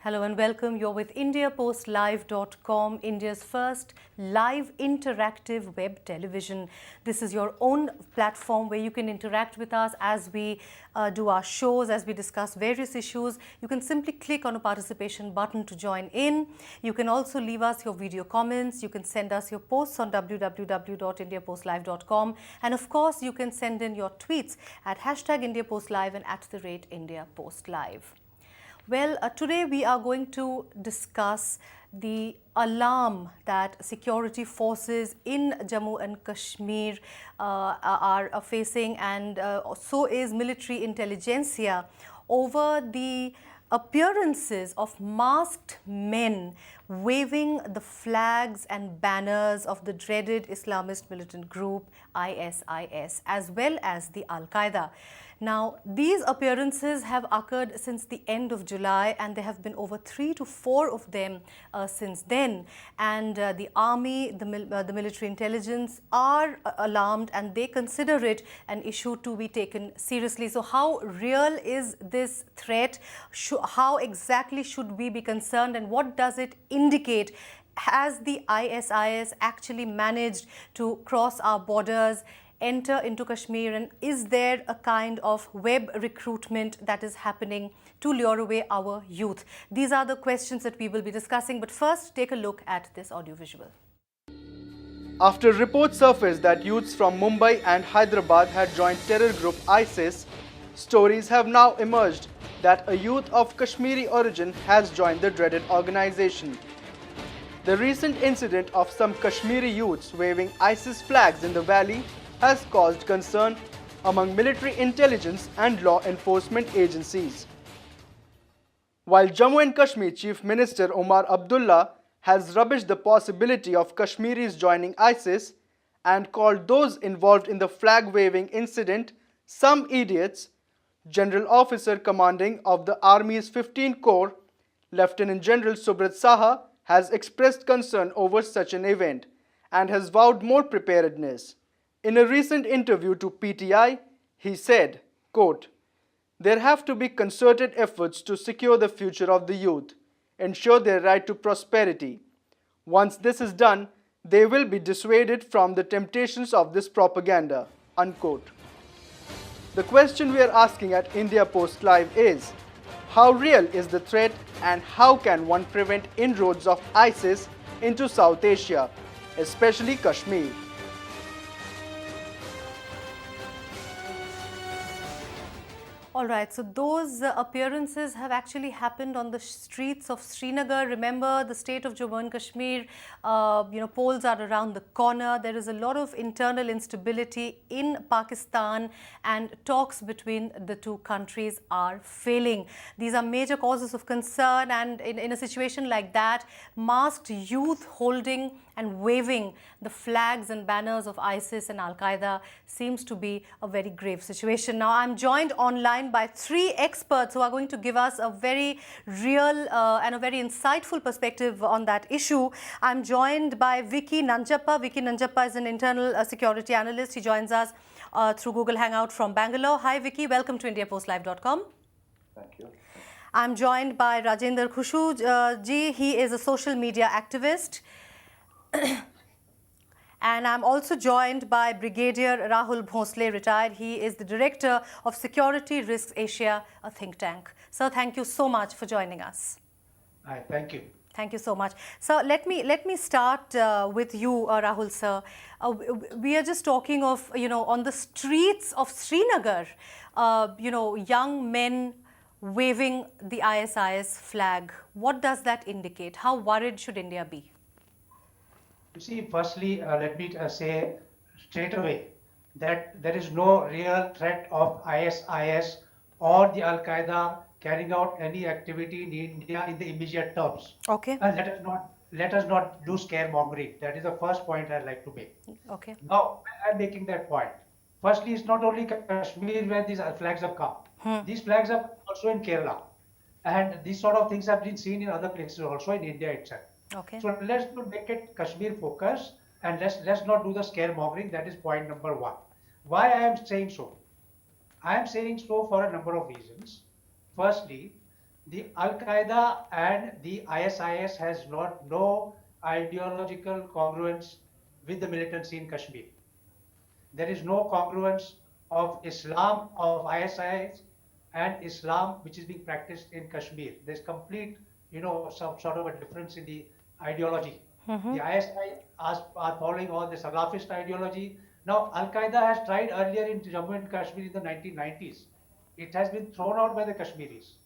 Hello and welcome. You're with IndiaPostLive.com, India's first live interactive web television. This is your own platform where you can interact with us as we do our shows, as we discuss various issues. You can simply click on a participation button to join in. You can also leave us your video comments. You can send us your posts on www.indiapostlive.com. And of course, you can send in your tweets at #IndiaPostLive and @IndiaPostLive. Well, today we are going to discuss the alarm that security forces in Jammu and Kashmir are facing, and so is military intelligentsia over the appearances of masked men waving the flags and banners of the dreaded Islamist militant group ISIS as well as the Al-Qaeda. Now, these appearances have occurred since the end of July, and there have been over 3 to 4 of them since then. And the army, the military intelligence are alarmed, and they consider it an issue to be taken seriously. So how real is this threat? How exactly should we be concerned, and what does it indicate? Has the ISIS actually managed to cross our borders, enter into Kashmir, and is there a kind of web recruitment that is happening to lure away our youth? These are the questions that we will be discussing, but first take a look at this audiovisual. After reports surfaced that youths from Mumbai and Hyderabad had joined terror group ISIS, stories have now emerged that a youth of Kashmiri origin has joined the dreaded organization. The recent incident of some Kashmiri youths waving ISIS flags in the valley has caused concern among military intelligence and law enforcement agencies. While Jammu and Kashmir Chief Minister Omar Abdullah has rubbished the possibility of Kashmiris joining ISIS and called those involved in the flag-waving incident some idiots, General Officer Commanding of the Army's 15th Corps, Lieutenant General Subrata Saha, has expressed concern over such an event and has vowed more preparedness. In a recent interview to PTI, he said, quote, "There have to be concerted efforts to secure the future of the youth, ensure their right to prosperity. Once this is done, they will be dissuaded from the temptations of this propaganda," unquote. The question we are asking at India Post Live is, how real is the threat, and how can one prevent inroads of ISIS into South Asia, especially Kashmir? All right, so those appearances have actually happened on the streets of Srinagar. Remember, the state of Jammu and Kashmir, polls are around the corner. There is a lot of internal instability in Pakistan, and talks between the two countries are failing. These are major causes of concern, and in a situation like that, masked youth holding and waving the flags and banners of ISIS and Al-Qaeda seems to be a very grave situation. Now, I'm joined online by 3 experts who are going to give us a very real and a very insightful perspective on that issue. I'm joined by Vicky Nanjappa. Vicky Nanjappa is an internal security analyst. He joins us through Google Hangout from Bangalore. Hi, Vicky. Welcome to IndiaPostLive.com. Thank you. I'm joined by Rajendra Khushu ji. He is a social media activist. And I'm also joined by Brigadier Rahul Bhosle, retired. He is the Director of Security Risks Asia, a think tank. Sir, thank you so much for joining us. Hi, thank you. Thank you so much. So let me start with you, Rahul sir. We are just talking of, on the streets of Srinagar, young men waving the ISIS flag. What does that indicate? How worried should India be? You see, firstly, let me say straight away that there is no real threat of ISIS or the Al-Qaeda carrying out any activity in India in the immediate terms. Okay. Let us not do scaremongering. That is the first point I'd like to make. Okay. Now, I'm making that point. Firstly, it's not only Kashmir where these flags have come. These flags are also in Kerala. And these sort of things have been seen in other places also in India itself. Okay. So let's not make it Kashmir focus, and let's not do the scaremongering. That is point number 1. Why I am saying so? I am saying so for a number of reasons. Firstly, the Al Qaeda and the ISIS has not no ideological congruence with the militancy in Kashmir. There is no congruence of Islam of ISIS and Islam which is being practiced in Kashmir. There's complete, some sort of a difference in the ideology. The ISI are following all the Salafist ideology. Now, Al Qaeda has tried earlier in Jammu and Kashmir in the 1990s. It has been thrown out by the Kashmiris.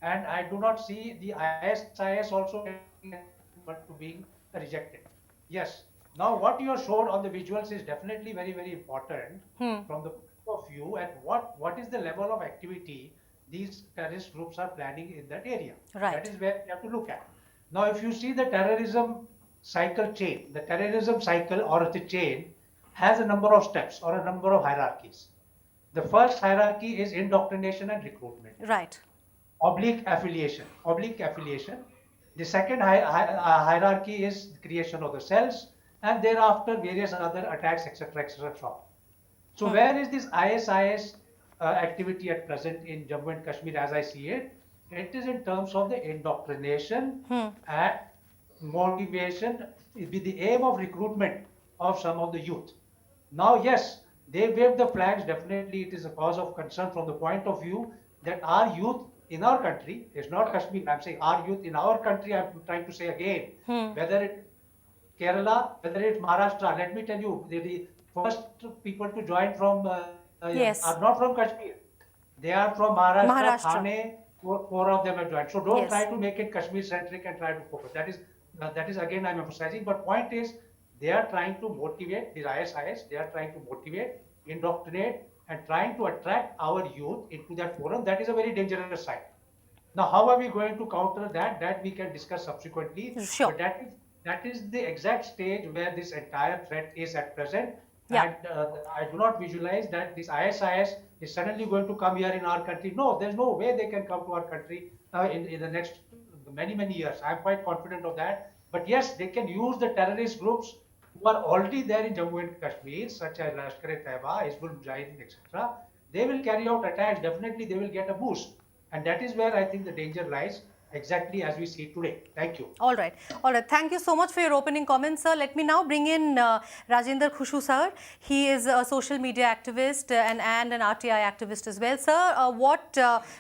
And I do not see the ISIS also to being rejected. Yes. Now, what you showed on the visuals is definitely very, very important from the point of view at what is the level of activity these terrorist groups are planning in that area. Right. That is where you have to look at. Now, if you see the terrorism cycle chain, the terrorism cycle or the chain has a number of steps or a number of hierarchies. The first hierarchy is indoctrination and recruitment. Right. Oblique affiliation. The second hierarchy is creation of the cells, and thereafter various other attacks, etc., etc. So where is this ISIS activity at present in Jammu and Kashmir as I see it? It is in terms of the indoctrination and motivation with the aim of recruitment of some of the youth. Now, yes, they wave the flags. Definitely, it is a cause of concern from the point of view that our youth in our country, it's not Kashmir, I'm saying our youth in our country, I'm trying to say again, whether it Kerala, whether it's Maharashtra, let me tell you, the first people to join from Yes. are not from Kashmir. They are from Maharashtra, Maharashtra. Thane, four of them have joined. So don't Yes. try to make it Kashmir centric and try to focus. That is again I'm emphasizing. But point is, they are trying to motivate the ISIS. They are trying to motivate, indoctrinate, and trying to attract our youth into that forum. That is a very dangerous side. Now, how are we going to counter that? That we can discuss subsequently. Sure. But that is the exact stage where this entire threat is at present. Yeah. And I do not visualize that this ISIS is suddenly going to come here in our country. No, there's no way they can come to our country in the next many, many years. I'm quite confident of that. But yes, they can use the terrorist groups who are already there in Jammu and Kashmir, such as Lashkar-e-Taiba, Hizbul Mujahideen, etc. They will carry out attacks. Definitely, they will get a boost. And that is where I think the danger lies, exactly as we see today. Thank you. All right. All right. Thank you so much for your opening comments, sir. Let me now bring in Rajendra Khushu, sir. He is a social media activist and an RTI activist as well. Sir, what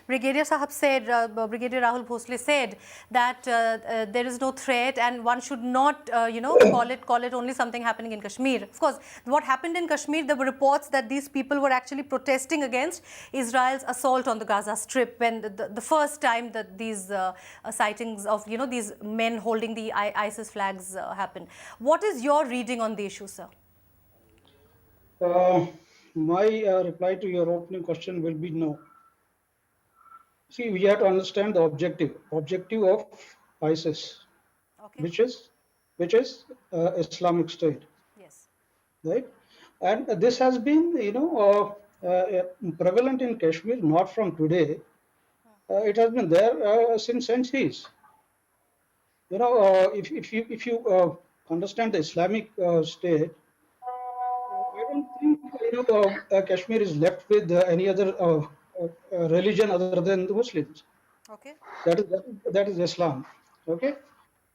Brigadier Sahab said, Brigadier Rahul Bhosle said that there is no threat and one should not, call it only something happening in Kashmir. Of course, what happened in Kashmir, there were reports that these people were actually protesting against Israel's assault on the Gaza Strip when the first time that these sightings of, these men holding the ISIS flags happened. What is your reading on the issue, sir? My reply to your opening question will be no. See, we have to understand the objective of ISIS, Okay. which is Islamic State, Yes. right? And this has been, prevalent in Kashmir not from today. It has been there since centuries. If you understand the Islamic State, I don't think Kashmir is left with any other religion other than the Muslims. Okay. That is Islam. Okay.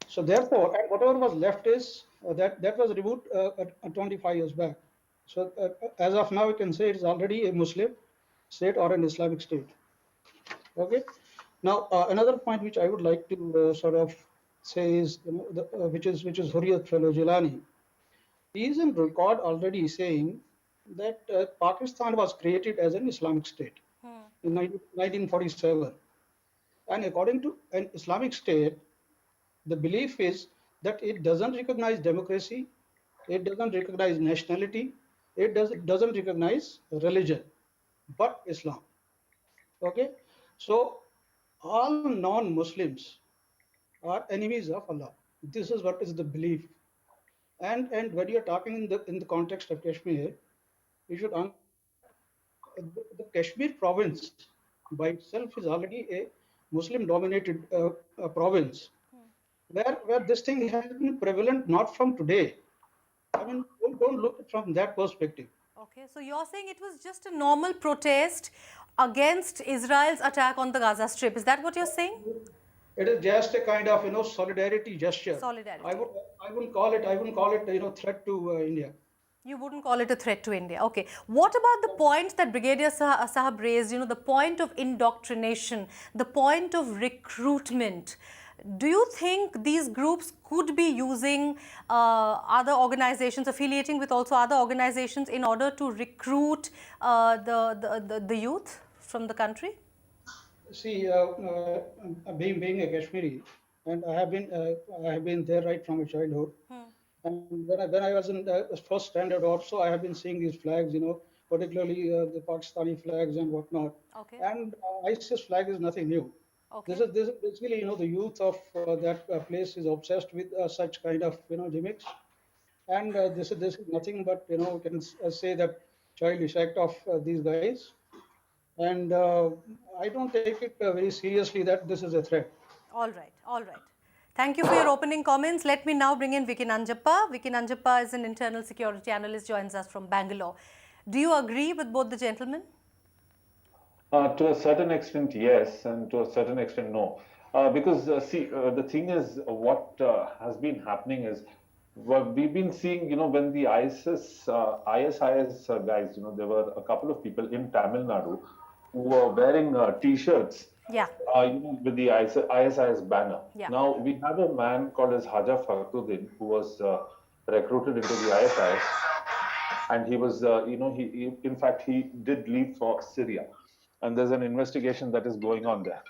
So therefore, and whatever was left is that was removed 25 years back. So as of now, we can say it is already a Muslim state or an Islamic state. Okay. Now another point which I would like to sort of say is which is Hurriyat Fellow Jilani. He is in record already saying that Pakistan was created as an Islamic state in 1947. And according to an Islamic state, the belief is that it doesn't recognize democracy, it doesn't recognize nationality, it doesn't recognize religion, but Islam. Okay? So all non-Muslims are enemies of Allah. This is what is the belief. And when you're talking in the context of Kashmir, you should understand that the Kashmir province by itself is already a Muslim-dominated province, where this thing has been prevalent not from today. I mean, don't look at it from that perspective. Okay, so you're saying it was just a normal protest against Israel's attack on the Gaza Strip. Is that what you're saying? It is just a kind of solidarity gesture. Solidarity. I wouldn't call it threat to India. You wouldn't call it a threat to India. Okay. What about the point that Brigadier Sahab raised, the point of indoctrination, the point of recruitment? Do you think these groups could be using other organizations, affiliating with also other organizations in order to recruit the youth from the country? See, being a Kashmiri, and I have been there right from my childhood. And when I was in the first standard also, I have been seeing these flags, particularly the Pakistani flags and whatnot. Okay. And ISIS flag is nothing new. Okay. This is basically, the youth of that place is obsessed with such kind of, gimmicks. And this is nothing but, we can say that childish act of these guys. And I don't take it very seriously that this is a threat. All right, all right. Thank you for your opening comments. Let me now bring in Vicky Nanjappa. Vicky Nanjappa is an internal security analyst, joins us from Bangalore. Do you agree with both the gentlemen? To a certain extent, yes, and to a certain extent, no. Because, see, the thing is, what has been happening is, what we've been seeing, when the ISIS guys, there were a couple of people in Tamil Nadu who were wearing T-shirts Yeah. with the ISIS banner. Yeah. Now, we have a man called as Haja Fakhruddin who was recruited into the ISIS, and he was, in fact, he did leave for Syria. And there's an investigation that is going on there.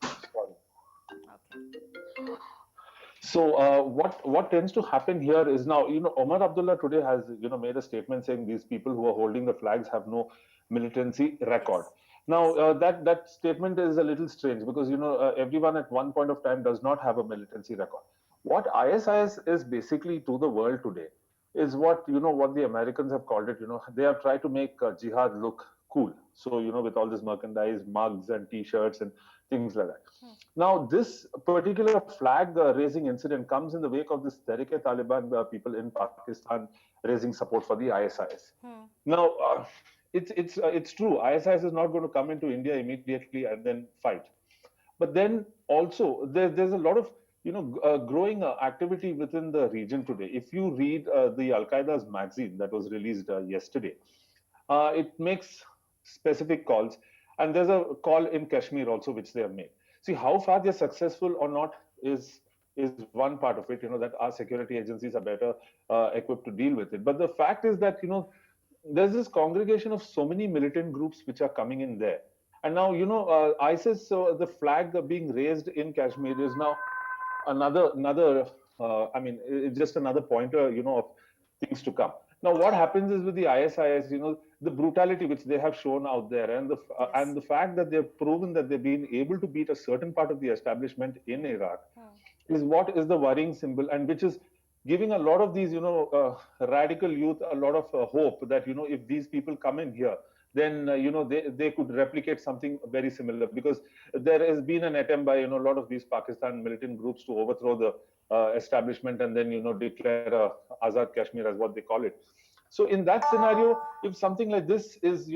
Sorry. Okay. So what tends to happen here is now, Omar Abdullah today has, made a statement saying these people who are holding the flags have no militancy record. Yes. Now, that statement is a little strange because, everyone at one point of time does not have a militancy record. What ISIS is basically to the world today is what the Americans have called it. They have tried to make jihad look cool. So, with all this merchandise, mugs and T-shirts and things like that. Now, this particular flag raising incident comes in the wake of this Tehrik-e-Taliban people in Pakistan raising support for the ISIS. Now, it's true. ISIS is not going to come into India immediately and then fight. But then also there's a lot of growing activity within the region today. If you read the Al Qaeda's magazine that was released yesterday, it makes specific calls, and there's a call in Kashmir also which they have made. See, how far they're successful or not is one part of it. That our security agencies are better equipped to deal with it. But the fact is that there's this congregation of so many militant groups which are coming in there. And now, ISIS, the flag being raised in Kashmir is now it's just another pointer, of things to come. Now, what happens is with the ISIS, the brutality which they have shown out there, and the fact that they've proven that they've been able to beat a certain part of the establishment in Iraq is what is the worrying symbol, and which is giving a lot of these, radical youth a lot of hope that, if these people come in here, then, they could replicate something very similar, because there has been an attempt by, a lot of these Pakistan militant groups to overthrow the establishment and then, declare Azad Kashmir as what they call it. So in that scenario, if something like this is,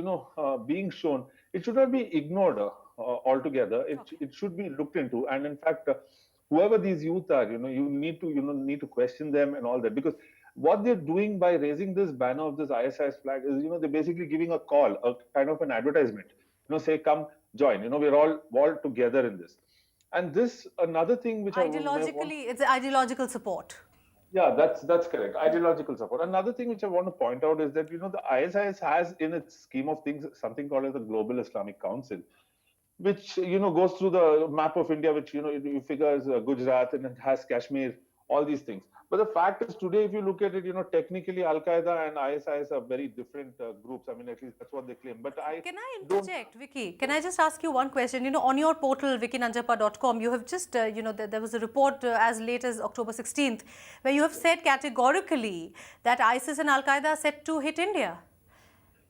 being shown, it should not be ignored altogether. It should be looked into. And in fact, whoever these youth are, you need to question them and all that, because what they're doing by raising this banner of this ISIS flag is, they're basically giving a call, a kind of an advertisement, say, come join, we're all together in this. And this, another thing which ideologically, it's ideological support. Yeah, that's correct. Ideological support. Another thing which I want to point out is that, the ISIS has in its scheme of things something called as the Global Islamic Council, which, goes through the map of India, which, it figures Gujarat, and it has Kashmir, all these things. But the fact is, today, if you look at it, technically Al Qaeda and ISIS are very different groups. I mean, at least that's what they claim. But Can I interject, Vicky? Can I just ask you one question? On your portal, vickynanjappa.com, you have just, there was a report as late as October 16th, where you have said categorically that ISIS and Al Qaeda are set to hit India.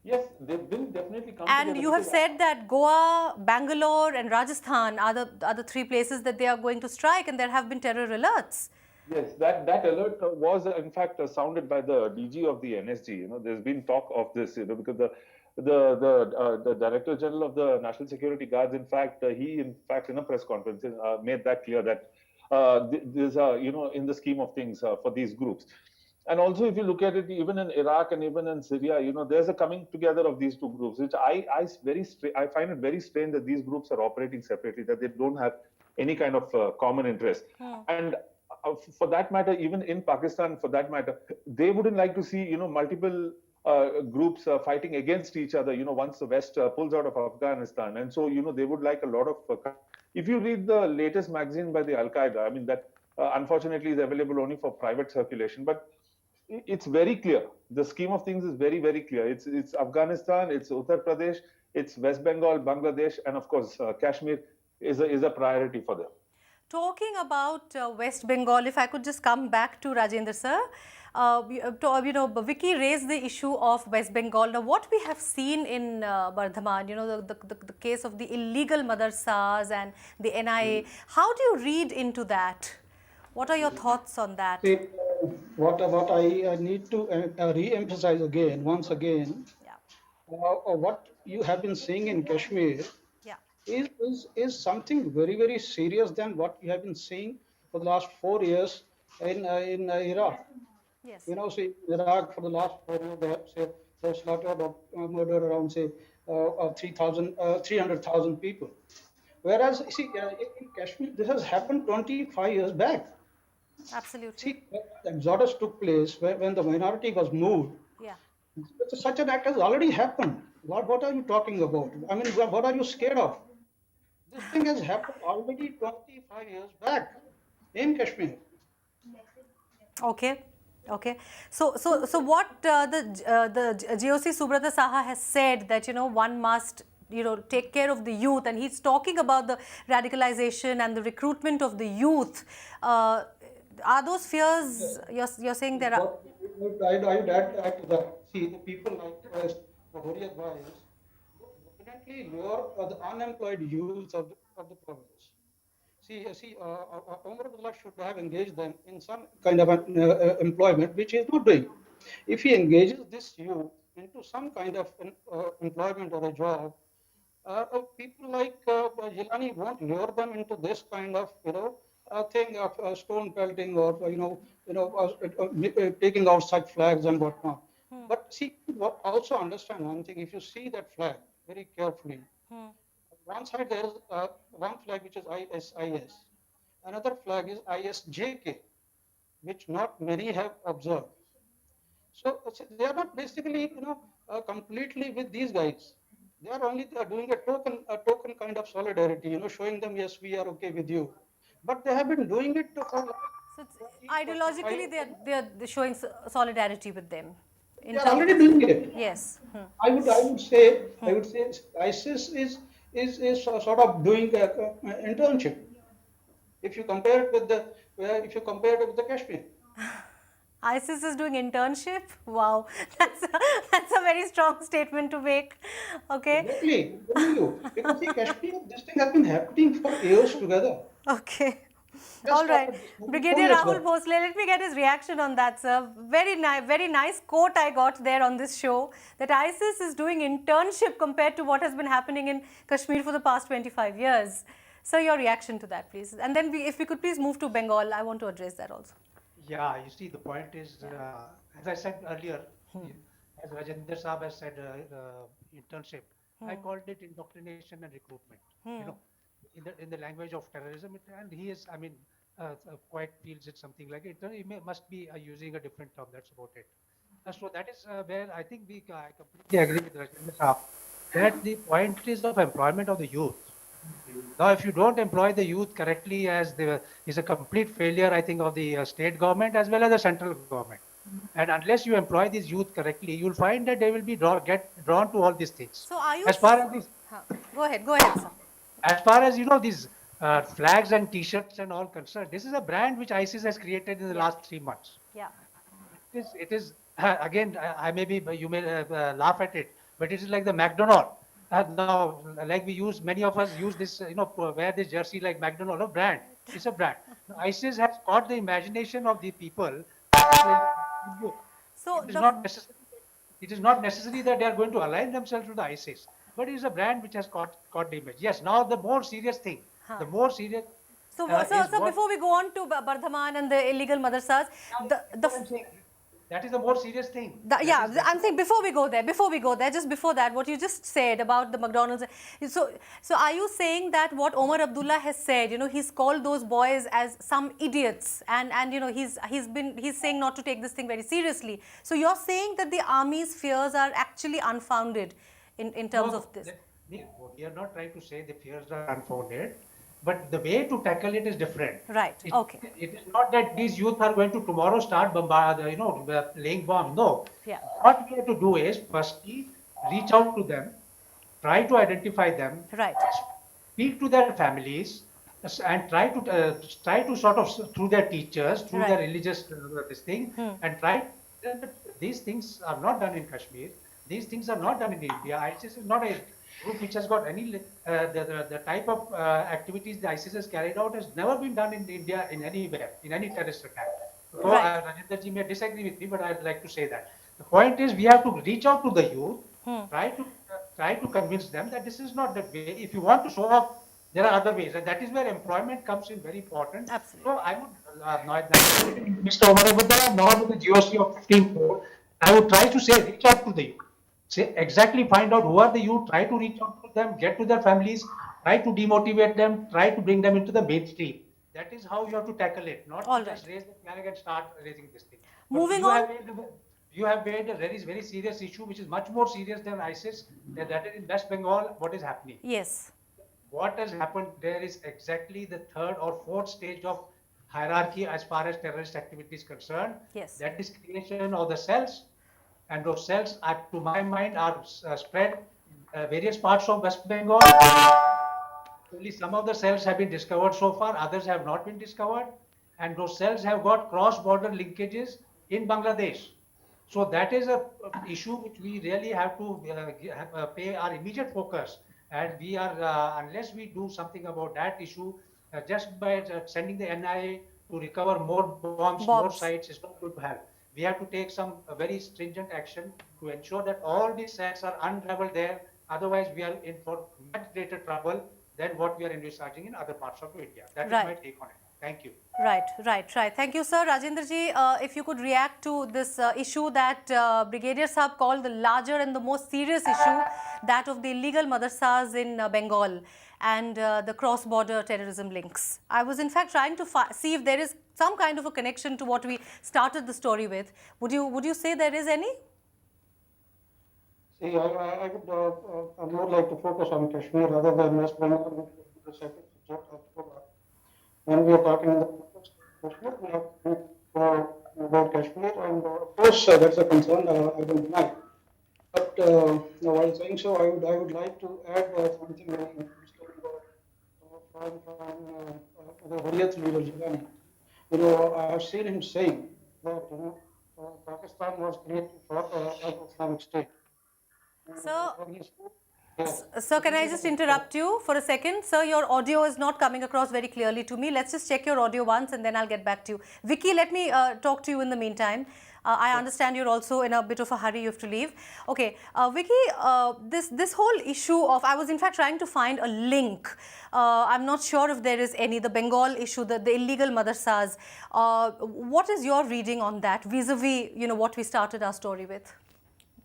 Yes, they will definitely come And together. you have said that Goa, Bangalore and Rajasthan are the three places that they are going to strike, and there have been terror alerts. Yes, that alert was in fact sounded by the DG of the NSG. There's been talk of this, because the Director General of the National Security Guards, in fact, he in fact in a press conference made that clear that there's in the scheme of things for these groups. And also, if you look at it, even in Iraq and even in Syria, there's a coming together of these two groups, which I find it very strange that these groups are operating separately, that they don't have any kind of common interest. And for that matter, even in Pakistan, for that matter, they wouldn't like to see multiple groups fighting against each other. Once the West pulls out of Afghanistan, and so they would like a lot of. If you read the latest magazine by the Al Qaeda, I mean that unfortunately is available only for private circulation, but it's very clear. The scheme of things is very, very clear. It's Afghanistan, it's Uttar Pradesh, it's West Bengal, Bangladesh, and of course Kashmir is a priority for them. Talking about West Bengal, if I could just come back to Rajendra sir, Vicky raised the issue of West Bengal. Now, what we have seen in Bardhaman, the case of the illegal madrasas and the NIA, how do you read into that? What are your thoughts on that? See, what I need to re-emphasize again, once again, Yeah, what you have been seeing in Kashmir yeah, is something very, very serious than what you have been seeing for the last 4 years in Iraq. yes, See, Iraq for the last 4 years, they have slaughtered or murdered around, say, 300,000 people. Whereas, see, in Kashmir, this has happened 25 years back. absolutely. See, the exodus took place when the minority was moved. Yeah. Such an act has already happened. What are you talking about? I mean, what are you scared of? This thing has happened already 25 years back in Kashmir. Okay. Okay. So what the GOC Subrata Saha has said that one must take care of the youth, and he's talking about the radicalization and the recruitment of the youth. Are those fears you're saying there are? I would add to that. See, the people like Hurriyat Bhais would definitely lure the unemployed youth of the province. Omar should have engaged them in some kind of an, employment, which he is not doing. If he engages this youth into some kind of employment or a job, people like Jilani won't lure them into this kind of thing of stone pelting or taking out such flags and whatnot. But see, also understand one thing: if you see that flag very carefully, one side there is one flag which is ISIS, another flag is ISJK, which not many have observed. So they are not basically, completely with these guys. They are only doing a token kind of solidarity, showing them, yes, we are okay with you. But they have been doing it for So it's 25. ideologically, they're showing solidarity with them. They are already doing it. Yes. I would say ISIS is sort of doing a internship. If you compare it with the Kashmir. ISIS is doing internship. Wow, that's a very strong statement to make. Okay. Exactly, I'm telling you. Because see, Kashmir, this thing has been happening for years together. Okay. Just All right. started this movie 4 Brigadier years Rahul back. Bhosle, let me get his reaction on that, sir. Very nice quote I got there on this show, that ISIS is doing internship compared to what has been happening in Kashmir for the past 25 years. So your reaction to that, please. And then if we could please move to Bengal, I want to address that also. Yeah, you see, the point is, as I said earlier, as Rajendra Saab has said, internship. I called it indoctrination and recruitment. In the language of terrorism, and he is, I mean, quite feels it something like it. He must be using a different term. That's about it. So that is where I think I completely agree with Rajendra Saab that the point is of employment of the youth. Now, if you don't employ the youth correctly, is a complete failure, I think, of the state government as well as the central government. And unless you employ these youth correctly, you'll find that they will be get drawn to all these things. So are you... As far as these, Go ahead, sir. as far as these flags and T-shirts and all concerned, this is a brand which ISIS has created in the last 3 months. Yeah. It is again, I may be, you may laugh at it, but it is like the McDonald. Now, like many of us use this, wear this jersey like McDonald, brand. It's a brand. Now, ISIS has caught the imagination of the people. So It is the not necessary. It is not necessary that they are going to align themselves with the ISIS, but it is a brand which has caught the image. Yes. Now the more serious thing, huh. the more serious So is so what. before we go on to Bardhaman and the illegal madrasas, That's the what I'm saying. That is the more serious thing. yeah, That I'm is saying before we go there, just before that, what you just said about the McDonald's. So are you saying that what Omar Abdullah has said, he's called those boys as some idiots, and he's saying not to take this thing very seriously. So you're saying that the army's fears are actually unfounded in no, terms no. of this, We are not trying to say the fears are unfounded, but the way to tackle it is different. right? Okay, It is not that these youth are going to tomorrow start laying bombs. No. yeah, What we have to do is firstly reach out to them, try to identify them, right, speak to their families, and try to sort of through their teachers, through their right. religious this thing, and try. These things are not done in Kashmir. These things are not done in India. ISIS is not a group which has got any the type of activities the ISIS has carried out has never been done in India in anywhere in any terrorist attack. So Right. Rajinder ji may disagree with me, but I'd like to say that the point is we have to reach out to the youth, try to convince them that this is not the way. If you want to show off, there are other ways, and that is where employment comes in very important. Absolutely. So I would not Mr. Omar Abdullah, nor with the GOC of 15 code. I would try to say reach out to the youth. Say exactly find out who are the youth, try to reach out to them, get to their families, try to demotivate them, try to bring them into the mainstream. That is how you have to tackle it, not All to right. just raise the flag and start raising this thing. But Moving on. You have made a very, very serious issue, which is much more serious than ISIS, and that is in West Bengal, what is happening. Yes. What has happened there is exactly the third or fourth stage of hierarchy as far as terrorist activity is concerned. Yes. That is creation of the cells, and those cells, to my mind, are spread in various parts of West Bengal. Only some of the cells have been discovered so far, others have not been discovered, and those cells have got cross-border linkages in Bangladesh. So that is a issue which we really have to pay our immediate focus, and we are unless we do something about that issue, just by sending the NIA to recover more bombs, more Bobs. sites is not going to help. We have to take some very stringent action to ensure that all these cells are unraveled there. Otherwise, we are in for much greater trouble than what we are envisaging in other parts of India. That is Right. my take on it. Thank you. Right. Thank you, sir. Rajendra ji, if you could react to this issue that Brigadier Saab called the larger and the most serious issue, that of the illegal madrasas in Bengal and the cross-border terrorism links. I was in fact trying to see if there is some kind of a connection to what we started the story with. Would you say there is any? See, I would more like to focus on Kashmir rather than West Bengal, which is the separate subject. When we are talking about Kashmir, we have to about Kashmir, and of course that's a concern. I don't deny. But while saying so, I would like to add something very interesting from the Hurriyat leader Jilani. I have seen him saying that Pakistan was created for an Islamic State. Sir, When he spoke, yes, Sir, can I just interrupt you for a second? Sir, your audio is not coming across very clearly to me. Let's just check your audio once and then I'll get back to you. Vicky, let me talk to you in the meantime. I understand you're also in a bit of a hurry, you have to leave. Okay, Vicky, this whole issue of, I was in fact trying to find a link. I'm not sure if there is any, the Bengal issue, the illegal madrasas. What is your reading on that vis-a-vis, what we started our story with?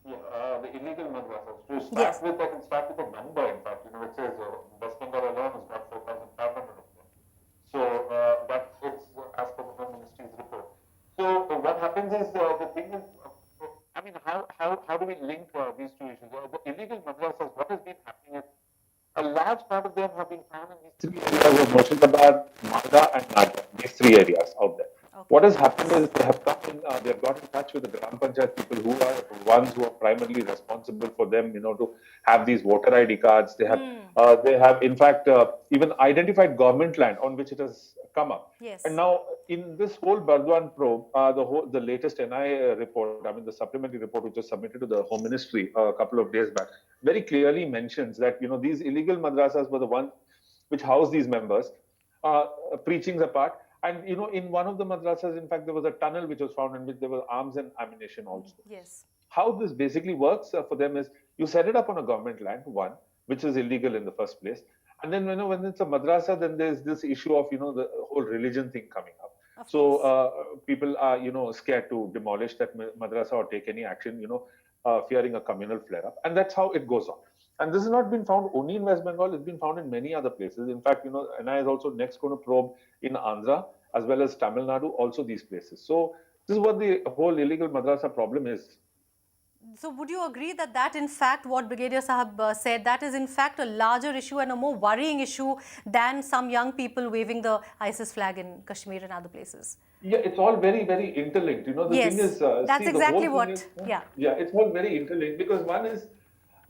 The illegal madrasas. To start Yes. with, I can start with the number, in fact, it says West Bengal alone is about 4,500 of them. So that is as per the Home Ministry's report. So what happens is, the thing is, I mean, how do we link these two issues? The illegal madrasas, what has been happening is, a large part of them have been found in these three areas of Murshidabad, Malda and Nagda, these three areas out there. Okay. What has happened is they have come in, they have got in touch with the Gram Panchayat people who are ones who are primarily responsible for them, to have these voter ID cards. They have in fact even identified government land on which it has come up. Yes. And now in this whole Bardwan probe, the latest NIA report, I mean the supplementary report which was submitted to the Home Ministry a couple of days back, very clearly mentions that these illegal madrasas were the ones which house these members. preachings apart. And in one of the madrasas, in fact, there was a tunnel which was found in which there were arms and ammunition also. Yes. How this basically works for them is you set it up on a government land, one, which is illegal in the first place. And then when it's a madrasa, then there's this issue of the whole religion thing coming up. Of So course. people are scared to demolish that madrasa or take any action, fearing a communal flare up, and that's how it goes on. And this has not been found only in West Bengal; it's been found in many other places. In fact, NI is also next going to probe in Andhra as well as Tamil Nadu, also these places. So this is what the whole illegal madrasa problem is. So would you agree that in fact what Brigadier Sahab said, that is in fact a larger issue and a more worrying issue than some young people waving the ISIS flag in Kashmir and other places? Yeah, it's all very, very interlinked. The Yes, thing is, that's see, exactly the whole thing what, is, yeah. Yeah, it's all very interlinked because one is,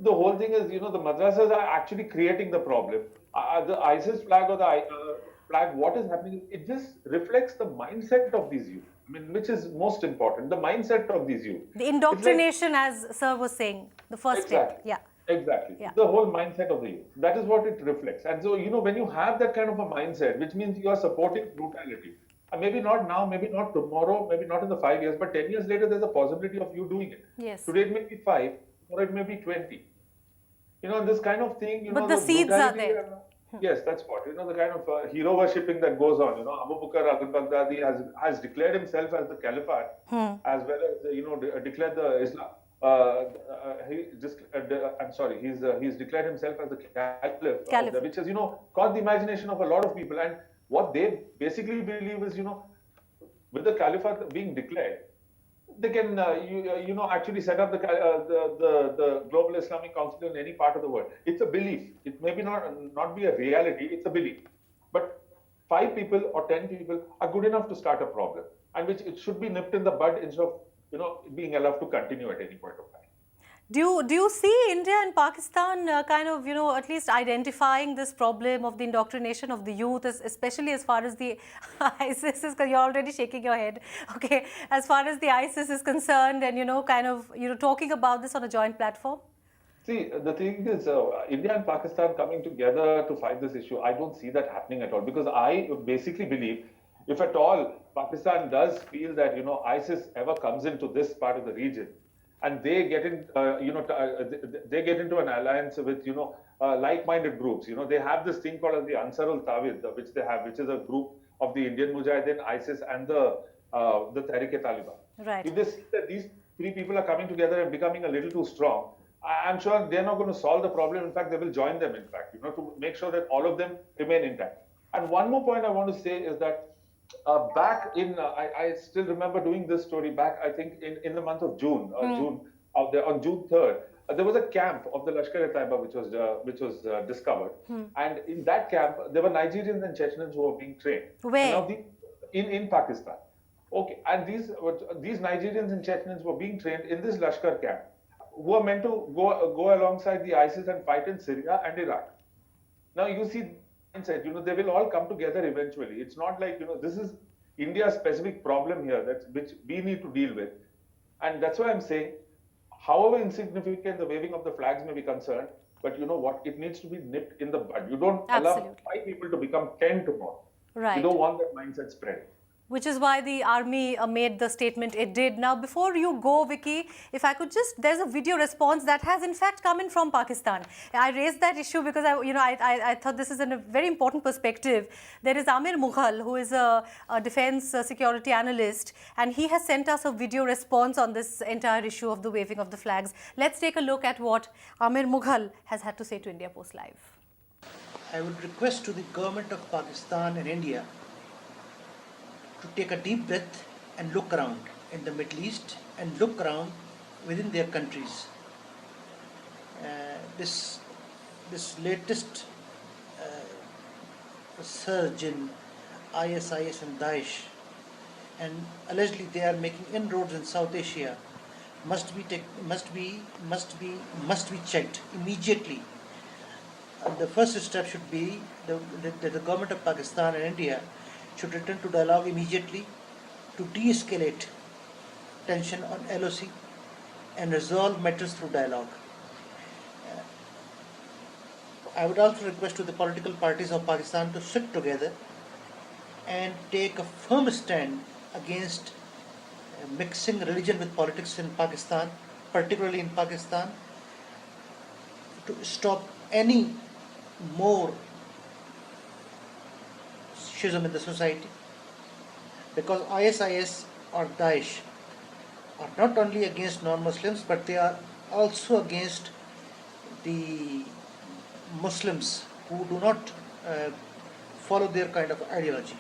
the whole thing is, the madrasas are actually creating the problem. The ISIS flag or the flag, what is happening, it just reflects the mindset of these youth. I mean, which is most important, the mindset of these youth. The indoctrination, as Sir was saying, the first step. Yeah. Exactly. Yeah. The whole mindset of the youth. That is what it reflects. And so, when you have that kind of a mindset, which means you are supporting brutality, and maybe not now, maybe not tomorrow, maybe not in the 5 years, but 10 years later, there's a possibility of you doing it. Yes. Today it may be 5, or it may be 20. And this kind of thing, But the seeds are there. Yes, that's what, the kind of hero worshipping that goes on. Abu Bakr al-Baghdadi has declared himself as the caliphate, as well as, declared the Islam. He's declared himself as the caliph, which has, caught the imagination of a lot of people. And what they basically believe is, with the caliphate being declared, they can, actually set up the Global Islamic Council in any part of the world. It's a belief. It may be not be a reality. It's a belief. But 5 people or 10 people are good enough to start a problem, and which it should be nipped in the bud instead of, being allowed to continue at any point of time. Do you see India and Pakistan kind of, at least identifying this problem of the indoctrination of the youth, especially as far as the ISIS is, because you're already shaking your head, okay, as far as the ISIS is concerned, and, kind of, talking about this on a joint platform? See, the thing is, India and Pakistan coming together to fight this issue, I don't see that happening at all, because I basically believe, if at all Pakistan does feel that, ISIS ever comes into this part of the region, and they get in, they get into an alliance with, like-minded groups. They have this thing called as the Ansar ul-Tawhid, which they have, which is a group of the Indian Mujahideen, ISIS, and the Tehrik-e-Taliban. Right. If they see that these 3 people are coming together and becoming a little too strong, I'm sure they're not going to solve the problem. In fact, they will join them, in fact, to make sure that all of them remain intact. And one more point I want to say is that back in, I still remember doing this story back, I think, in the month of June, on June 3rd, there was a camp of the Lashkar-e-Taiba which was discovered. And in that camp, there were Nigerians and Chechens who were being trained. Where? Now in Pakistan. Okay, and these Nigerians and Chechens were being trained in this Lashkar camp, who are meant to go alongside the ISIS and fight in Syria and Iraq. Now you see, mindset, they will all come together eventually. It's not like, this is India's specific problem here, which we need to deal with. And that's why I'm saying, however insignificant the waving of the flags may be concerned, but what, it needs to be nipped in the bud. You don't allow 5 people to become 10 tomorrow. Right. You don't want that mindset spread. Which is why the army made the statement it did. Now, before you go, Vicky, if I could just, there's a video response that has in fact come in from Pakistan. I raised that issue because I thought this is a very important perspective. There is Amir Mughal, who is a defense security analyst, and he has sent us a video response on this entire issue of the waving of the flags. Let's take a look at what Amir Mughal has had to say to India Post Live. I would request to the government of Pakistan and India to take a deep breath and look around in the Middle East and look around within their countries. This latest surge in ISIS and Daesh, and allegedly they are making inroads in South Asia, must be checked immediately. The first step should be that the government of Pakistan and India should return to dialogue immediately to de-escalate tension on LOC and resolve matters through dialogue. I would also request to the political parties of Pakistan to sit together and take a firm stand against mixing religion with politics in Pakistan, particularly in Pakistan, to stop any more schism in the society. Because ISIS or Daesh are not only against non-Muslims, but they are also against the Muslims who do not follow their kind of ideology.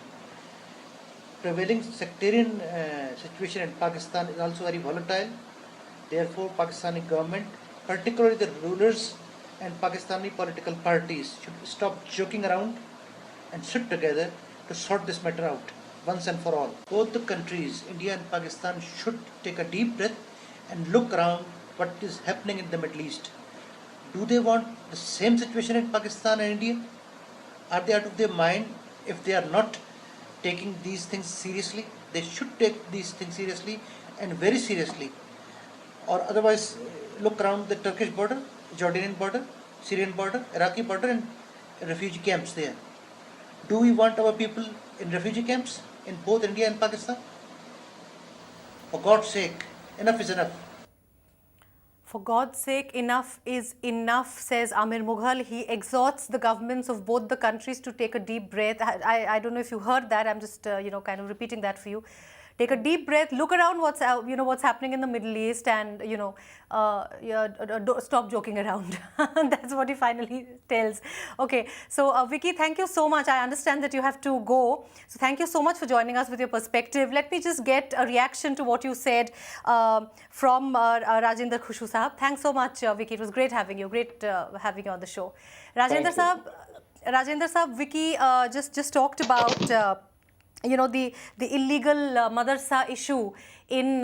Prevailing sectarian situation in Pakistan is also very volatile. Therefore, Pakistani government, particularly the rulers and Pakistani political parties, should stop joking around and sit together to sort this matter out once and for all. Both the countries, India and Pakistan, should take a deep breath and look around what is happening in the Middle East. Do they want the same situation in Pakistan and India? Are they out of their mind if they are not taking these things seriously? They should take these things seriously and very seriously. Or otherwise, look around the Turkish border, Jordanian border, Syrian border, Iraqi border, and refugee camps there. Do we want our people in refugee camps in both India and Pakistan? For God's sake, enough is enough. For God's sake, enough is enough, says Amir Mughal. He exhorts the governments of both the countries to take a deep breath. I don't know if you heard that. I'm just, kind of repeating that for you. Take a deep breath, look around what's happening in the Middle East, and stop joking around. That's what he finally tells. Okay, so Vicky, thank you so much. I understand that you have to go. So thank you so much for joining us with your perspective. Let me just get a reaction to what you said from Rajendra Khushu Sahab. Thanks so much, Vicky. It was great having you. Great having you on the show. Rajendra Sahab, Vicky just talked about the illegal madrasa issue in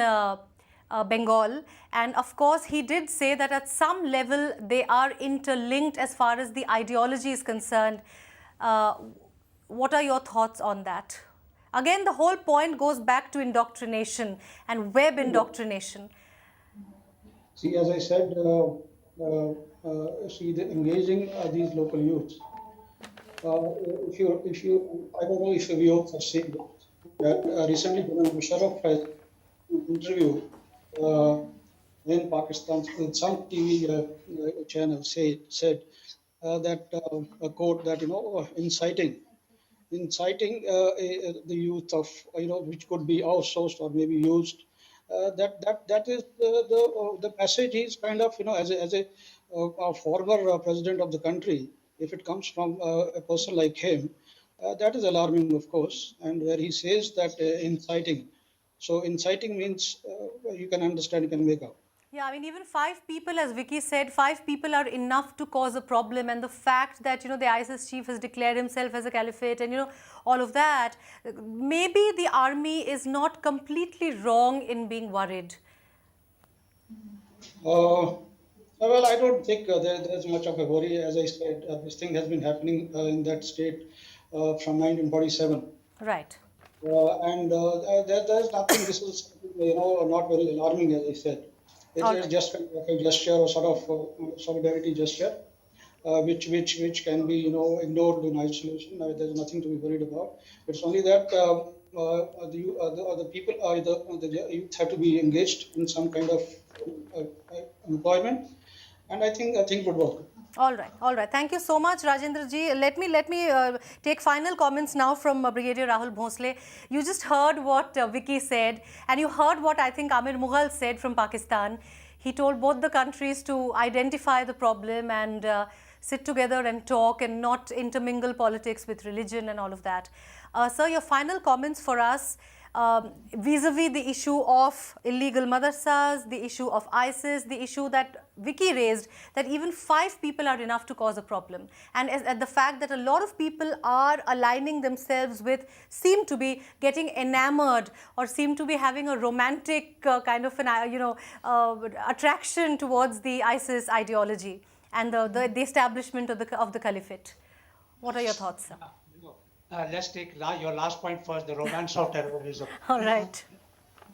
Bengal, and of course he did say that at some level they are interlinked as far as the ideology is concerned. What are your thoughts on that? Again, the whole point goes back to indoctrination and web indoctrination. See, as I said, engaging these local youths. If you, I don't know if you have seen that recently Musharraf has an interview in Pakistan with some TV channel said that a quote that inciting the youth of which could be outsourced or maybe used. That is the message. Is kind of as a former president of the country. If it comes from a person like him, that is alarming, of course. And where he says that inciting, so inciting means you can understand, you can make out. Yeah, I mean, even 5 people, as Vicky said, 5 people are enough to cause a problem. And the fact that, the ISIS chief has declared himself as a caliphate and, all of that, maybe the army is not completely wrong in being worried. Well, I don't think there's much of a worry. As I said, this thing has been happening in that state from 1947. Right. And there's nothing. This is not very alarming, as I said. It is just a gesture or sort of solidarity gesture, which can be ignored in isolation. There's nothing to be worried about. It's only that the people, the youth have to be engaged in some kind of employment, and I think would work. All right. Thank you so much, Rajendra ji. Let me take final comments now from Brigadier Rahul Bhonsle. You just heard what Vicky said, and you heard what I think Amir Mughal said from Pakistan. He told both the countries to identify the problem and sit together and talk and not intermingle politics with religion and all of that. Sir, your final comments for us vis-a-vis the issue of illegal madrasas, the issue of ISIS, the issue that Vicky raised, that even 5 people are enough to cause a problem. And the fact that a lot of people are aligning themselves with, seem to be getting enamored or seem to be having a romantic kind of an, attraction towards the ISIS ideology and the establishment of the caliphate. What are your thoughts, sir? Let's take your last point first, the romance of terrorism. All right.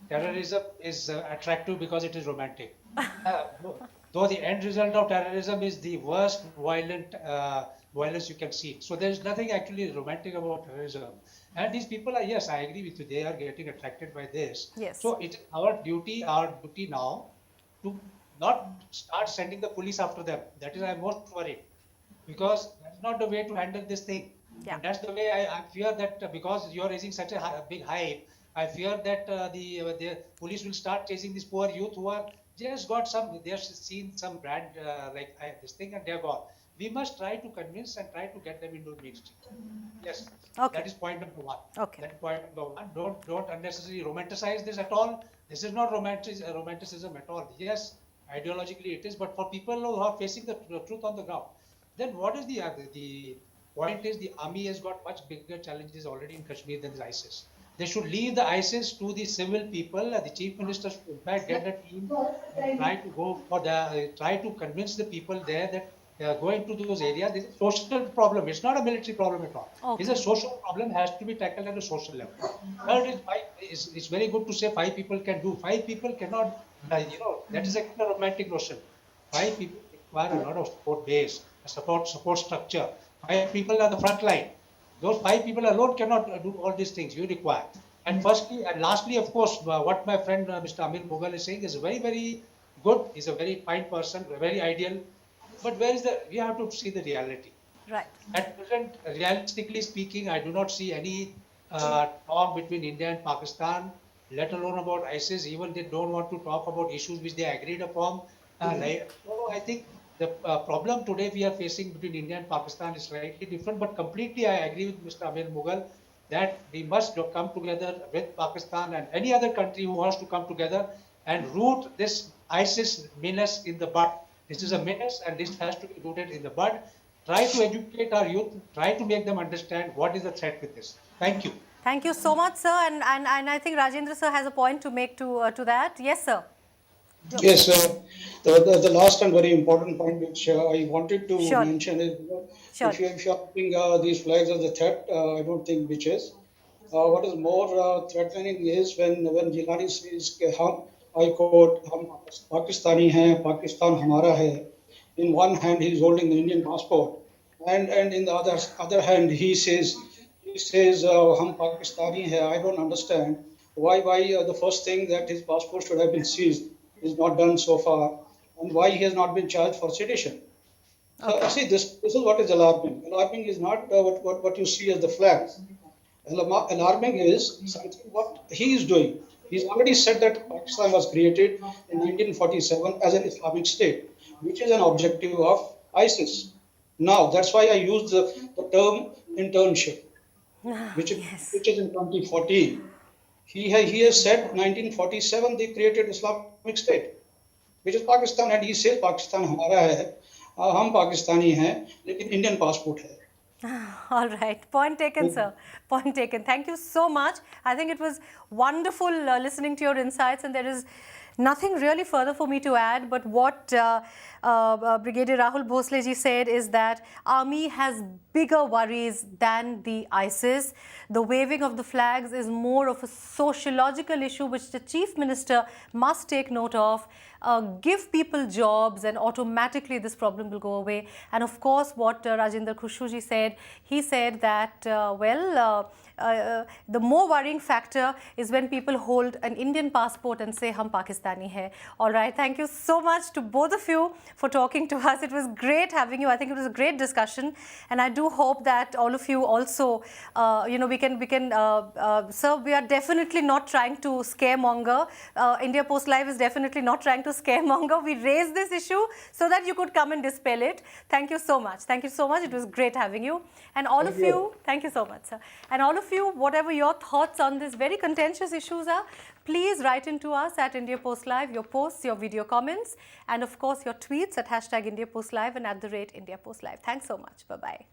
Terrorism is attractive because it is romantic. Though the end result of terrorism is the worst violence you can see. So there's nothing actually romantic about terrorism. And these people are, yes, I agree with you, they are getting attracted by this. Yes. So it's our duty now to not start sending the police after them. That is, I'm most worried, because that's not the way to handle this thing. Yeah. And that's the way I fear that because you're raising such a big hype, I fear that the police will start chasing these poor youth who are just got some, they've seen some brand this thing and they're gone. We must try to convince and try to get them into mainstream. Yes, Okay. that is point number one. Okay. That point number one. Don't unnecessarily romanticize this at all. This is not romanticism at all. Yes, ideologically it is, but for people who are facing the truth on the ground, then what is the point is the army has got much bigger challenges already in Kashmir than the ISIS. They should leave the ISIS to the civil people. The chief minister should in fact get a team and try to go for try to convince the people there that going to those areas. This is a social problem. It's not a military problem at all. Okay. It's a social problem, has to be tackled at a social level. Third is it's very good to say 5 people can do. 5 people cannot, that is a kind of romantic notion. 5 people require a lot of support base, a support structure. 5 people are the front line. Those 5 people alone cannot do all these things you require. And firstly and lastly, of course, what my friend Mr. Amir Mughal is saying is very, very good. He's a very fine person, very ideal. But we have to see the reality. Right. At present, realistically speaking, I do not see any talk between India and Pakistan, let alone about ISIS. Even they don't want to talk about issues which they agreed upon. So I think the problem today we are facing between India and Pakistan is slightly different, but completely I agree with Mr. Amir Mughal that we must come together with Pakistan and any other country who wants to come together and root this ISIS menace in the bud. This is a menace and this has to be rooted in the bud. Try to educate our youth, try to make them understand what is the threat with this. Thank you. Thank you so much, sir. And I think Rajendra sir has a point to make to that. Yes, sir. Yes, the last and very important point which I wanted to Sure. mention is Sure. if you are putting these flags as a threat, I don't think which is. What is more threatening is when Gilani says, कि हम, I quote, हम Pakistani हैं, Pakistan हमारा है. In one hand, he is holding the Indian passport, and in the other hand, he says हम Pakistani हैं. I don't understand why the first thing that his passport should have been seized is not done so far, and why he has not been charged for sedition. So see, this is what is alarming. Alarming is not what you see as the flags. Alarming is something what he is doing. He's already said that Pakistan was created in 1947 as an Islamic state, which is an objective of ISIS. Now, that's why I use the term internship, which is in 2014. He has said 1947 they created Islamic State, which is Pakistan, and he says Pakistan हमारा है, हम पाकिस्तानी हैं, लेकिन Indian passport है. All right. Point taken, sir. Point taken. Thank you so much. I think it was wonderful listening to your insights, and there is nothing really further for me to add. But what Brigadier Rahul Bhosle ji said is that army has bigger worries than the ISIS. The waving of the flags is more of a sociological issue which the Chief Minister must take note of. Give people jobs and automatically this problem will go away. And of course, what Rajendra Khushru ji said, he said that, the more worrying factor is when people hold an Indian passport and say, hum Pakistani hai. All right, thank you so much to both of you for talking to us. It was great having you. I think it was a great discussion. And I do hope that all of you also, sir, we are definitely not trying to scaremonger. India Post Live is definitely not trying to scaremonger. We raised this issue so that you could come and dispel it. Thank you so much. Thank you so much. It was great having you. And all of you, thank you so much, sir. And all of you, whatever your thoughts on these very contentious issues are, please write into us at India Post Live, your posts, your video comments, and of course your tweets at # India Post Live and @India Post Live. Thanks so much. Bye-bye.